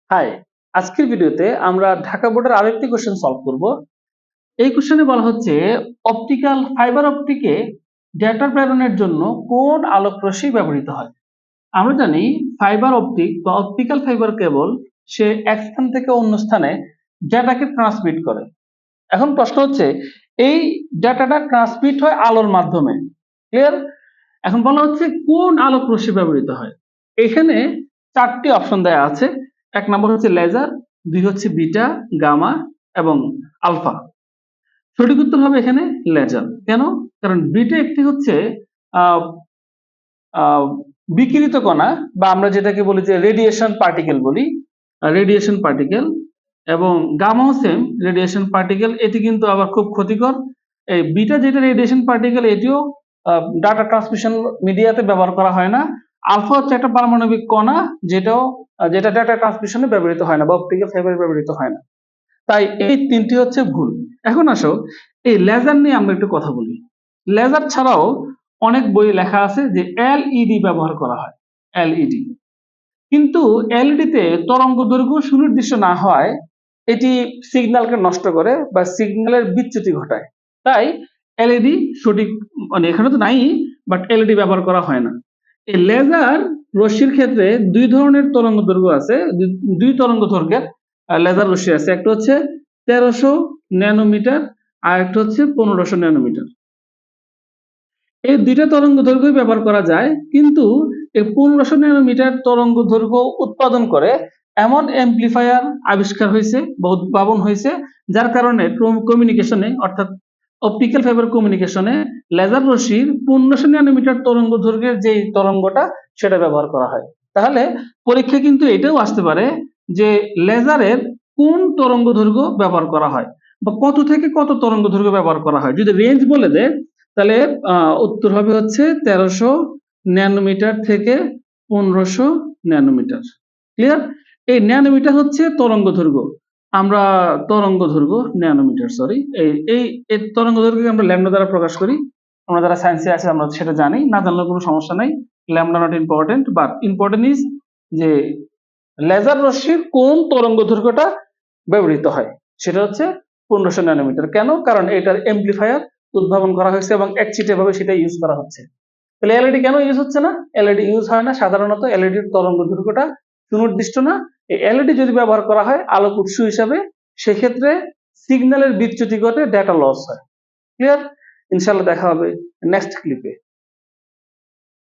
High, আজকের ভিডিওতে আমরা ঢাকা বোর্ডের আরেকটি কোশ্চেন সলভ করব। এই কোশ্চেনে বলা হচ্ছে অপটিক্যাল ফাইবার অপটিকে ডেটা প্রেরণের জন্য কোন আলোক রশ্মি ব্যবহৃত হয়। আমরা জানি ফাইবার অপটিক বা অপটিক্যাল ফাইবার কেবল সে এক স্থান থেকে অন্য স্থানে ডেটাকে ট্রান্সমিট করে। এখন প্রশ্ন হচ্ছে এই ডেটাটা ট্রান্সমিট হয় আলোর মাধ্যমে, ক্লিয়ার? এখন বলা হচ্ছে কোন আলোক রশ্মি ব্যবহৃত হয়। এখানে চারটি অপশন দেয়া আছে। এক নম্বর হচ্ছে লেজার, দুই হচ্ছে বিটা, গামা এবং আলফা। সঠিক উত্তর হবে এখানে লেজার। কেন? কারণ বিটা একটি হচ্ছে আহ আহ বিকিরিত কণা, বা আমরা যেটাকে বলি যে রেডিয়েশন পার্টিকেল বলি, রেডিয়েশন পার্টিকেল। এবং গামাও সেম রেডিয়েশন পার্টিকেল, এটি কিন্তু আবার খুব ক্ষতিকর। এই বিটা যেটা রেডিয়েশন পার্টিকেল, এটিও ডাটা ট্রান্সমিশন মিডিয়াতে ব্যবহার করা হয় না। আলফা হচ্ছে একটা পারমাণবিক কণা, যেটা ডাটা ট্রান্সমিশনে ব্যবহৃত হয় না বা অপটিক্যাল ফাইবারে ব্যবহৃত হয় না। তাই এই তিনটি হচ্ছে ভুল। এখন আসো এই লেজার নিয়ে আমরা একটু কথা বলি। লেজার ছাড়াও অনেক বইয়ে লেখা আছে যে এলইডি ব্যবহার করা হয়, এলইডি। কিন্তু এলইডি তে তরঙ্গ দৈর্ঘ্য সুনির্দিষ্ট না হয় এটি সিগন্যালকে নষ্ট করে বা সিগন্যালের বিচ্যুতি ঘটায়। তাই এলইডি সঠিক, মানে এখানে তো নাই, বাট এলইডি ব্যবহার করা হয় না। এই লেজার রশ্মির ক্ষেত্রে দুই ধরনের তরঙ্গ দৈর্ঘ্য আছে, দুই তরঙ্গ দৈর্ঘ্যের লেজার রশ্মি আছে। একটা হচ্ছে 1300 ন্যানোমিটার আর একটা হচ্ছে 1500 ন্যানোমিটার। এই দুইটা তরঙ্গ দৈর্ঘ্যই ব্যবহার করা যায়, কিন্তু এই 1500 ন্যানোমিটার তরঙ্গ দৈর্ঘ্য উৎপাদন করে এমন অ্যাম্প্লিফায়ার আবিষ্কার হয়েছে বা উদ্ভাবন হয়েছে, যার কারণে কমিউনিকেশনে অর্থাৎ অপটিক্যাল ফাইবার কমিউনিকেশনে লেজার রশ্মির 1500 ন্যানোমিটার তরঙ্গ দৈর্ঘ্যের যে তরঙ্গটা সেটা ব্যবহার করা হয়। তাহলে পরীক্ষায় কিন্তু এটাও আসতে পারে যে লেজারের কোন তরঙ্গ দৈর্ঘ্য ব্যবহার করা হয় বা কত থেকে কত তরঙ্গ দৈর্ঘ্য ব্যবহার করা হয়। যদি রেঞ্জ বলে দেয় তাহলে উত্তর হবে হচ্ছে 1300 ন্যানোমিটার থেকে 1500 ন্যানোমিটার। ক্লিয়ার? এই ন্যানোমিটার হচ্ছে তরঙ্গ দৈর্ঘ্য। আমরা তরঙ্গ দৈর্ঘ্য ন্যানোমিটার, সরি, এই তরঙ্গ দৈর্ঘ্যকে আমরা ল্যামডা দ্বারা প্রকাশ করি। আমরা যারা সায়েন্সে আছে আমরা সেটা জানি, না জানলে কোনো সমস্যা নাই। Lambda not important, but important is যে লেজার রশ্মির কোন তরঙ্গ দৈর্ঘ্যটা ব্যবহৃত হয়, সেটা হচ্ছে 1500 ন্যানোমিটার। কেন? কারণ এটার এমপ্লিফায়ার উদ্ভাবন করা হয়েছে এবং একচিটে ভাবে সেটা ইউজ করা হচ্ছে। তাহলে এলইডি কেন ইউজ হচ্ছে না? এলইডি ইউজ হয় না সাধারণত, এলইডির তরঙ্গ দৈর্ঘ্যটা সুনির্দিষ্ট না। এই এলইডি যদি ব্যবহার করা হয় আলোক উৎস হিসাবে, সেক্ষেত্রে সিগন্যালের বিচ্যুতি ঘটে, ডেটা লস হয়। ক্লিয়ার? ইনশাআল্লাহ দেখা হবে নেক্সট ক্লিপে।